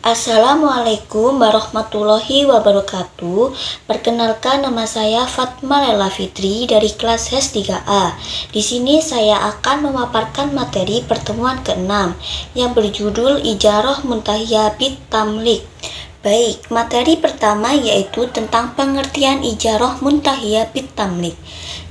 Assalamualaikum warahmatullahi wabarakatuh. Perkenalkan, nama saya Fatma Lela Fitri dari kelas HES 3A. Di sini saya akan memaparkan materi pertemuan ke-6 yang berjudul Ijarah Muntahiyah bit Tamlik. Baik, materi pertama yaitu tentang pengertian ijarah muntahiyah bit tamlik.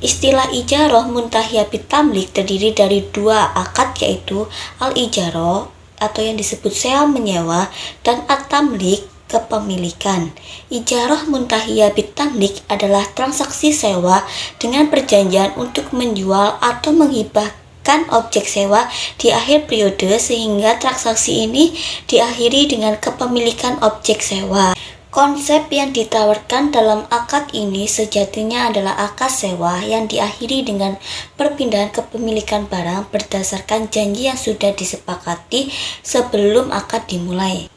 Istilah ijarah muntahiyah bit tamlik terdiri dari dua akad, yaitu al-ijarah atau yang disebut sewa menyewa dan at-tamlik, kepemilikan. Ijarah muntahiyah bit tamlik adalah transaksi sewa dengan perjanjian untuk menjual atau menghibahkan objek sewa di akhir periode, sehingga transaksi ini diakhiri dengan kepemilikan objek sewa. Konsep yang ditawarkan dalam akad ini sejatinya adalah akad sewa yang diakhiri dengan perpindahan kepemilikan barang berdasarkan janji yang sudah disepakati sebelum akad dimulai.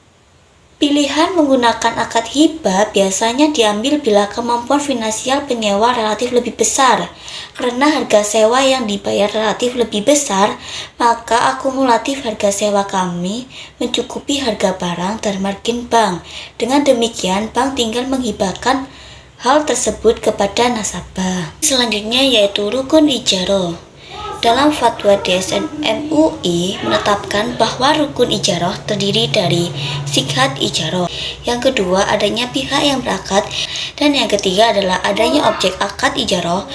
Pilihan menggunakan akad hibah biasanya diambil bila kemampuan finansial penyewa relatif lebih besar. Karena harga sewa yang dibayar relatif lebih besar, maka akumulatif harga sewa kami mencukupi harga barang dan margin bank. Dengan demikian, bank tinggal menghibahkan hal tersebut kepada nasabah. Selanjutnya yaitu rukun ijarah. Dalam fatwa DSN MUI menetapkan bahwa rukun ijarah terdiri dari sihat ijarah. Yang kedua, adanya pihak yang berakad, dan yang ketiga adalah adanya objek akad ijarah.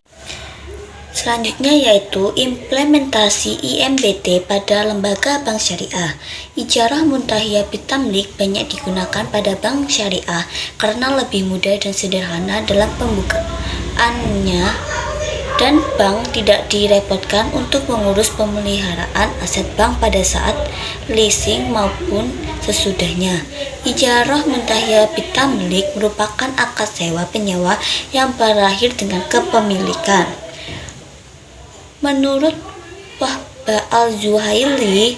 Selanjutnya yaitu implementasi IMBT pada lembaga bank syariah. Ijarah muntahiyah bit tamlik banyak digunakan pada bank syariah karena lebih mudah dan sederhana dalam pembukaannya, dan bank tidak direpotkan untuk mengurus pemeliharaan aset bank pada saat leasing maupun sesudahnya. Ijarah muntahiyah bit tamlik merupakan akad sewa penyewa yang berakhir dengan kepemilikan. Menurut Wahbah Al-Zuhaili,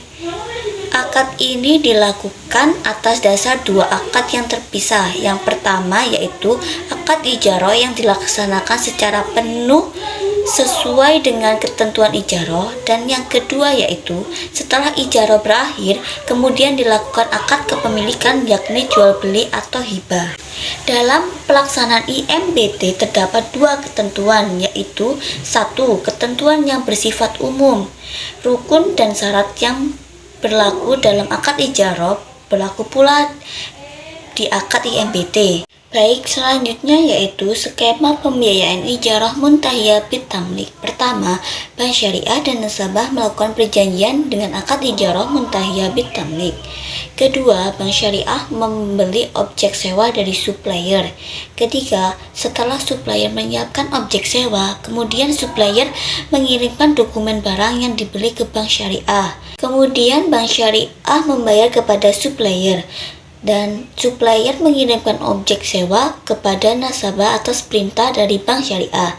akad ini dilakukan atas dasar dua akad yang terpisah. Yang pertama yaitu akad ijarah yang dilaksanakan secara penuh sesuai dengan ketentuan ijarah, dan yang kedua yaitu setelah ijarah berakhir kemudian dilakukan akad kepemilikan, yakni jual beli atau hibah. Dalam pelaksanaan IMBT terdapat dua ketentuan, yaitu satu, ketentuan yang bersifat umum, rukun dan syarat yang berlaku dalam akad ijarah berlaku pula di akad IMBT. Baik, selanjutnya yaitu skema pembiayaan ijarah muntahiyah bit tamlik. Pertama, bank syariah dan nasabah melakukan perjanjian dengan akad ijarah muntahiyah bit tamlik. Kedua, bank syariah membeli objek sewa dari supplier. Ketiga, setelah supplier menyiapkan objek sewa, kemudian supplier mengirimkan dokumen barang yang dibeli ke bank syariah. Kemudian bank syariah membayar kepada supplier, dan supplier mengirimkan objek sewa kepada nasabah atas perintah dari bank syariah.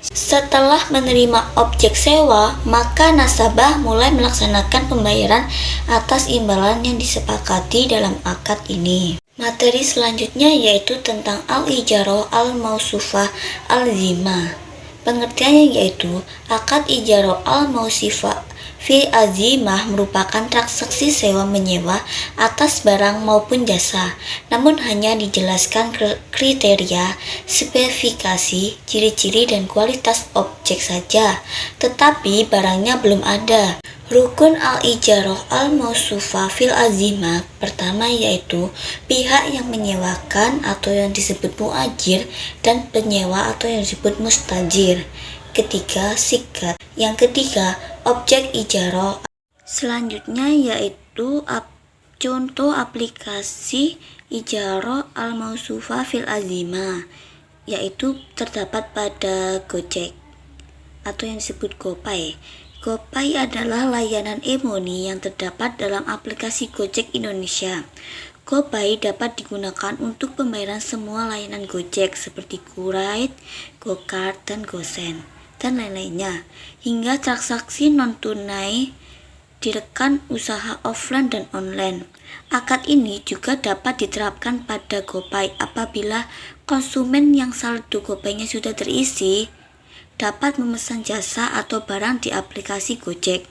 Setelah menerima objek sewa, maka nasabah mulai melaksanakan pembayaran atas imbalan yang disepakati dalam akad ini. Materi selanjutnya yaitu tentang al-ijarah al-mausufah al-zimah. Pengertiannya yaitu akad ijarah al-mausufah fil azimah merupakan transaksi sewa menyewa atas barang maupun jasa, namun hanya dijelaskan kriteria, spesifikasi, ciri-ciri dan kualitas objek saja, tetapi barangnya belum ada. Rukun al-ijarah al-mausufah fil azimah pertama yaitu pihak yang menyewakan atau yang disebut muajir, dan penyewa atau yang disebut mustajir. Ketiga, sikat. Yang ketiga, objek ijarah. Selanjutnya yaitu contoh aplikasi ijarah al-mausufah fil azimah, yaitu terdapat pada Gojek atau yang disebut GoPay. GoPay adalah layanan e-money yang terdapat dalam aplikasi Gojek Indonesia. GoPay dapat digunakan untuk pembayaran semua layanan Gojek seperti GoRide, GoCard, dan GoSend, dan lain-lainnya, hingga transaksi non-tunai di rekan usaha offline dan online. Akad ini juga dapat diterapkan pada GoPay apabila konsumen yang saldo GoPay-nya sudah terisi dapat memesan jasa atau barang di aplikasi Gojek.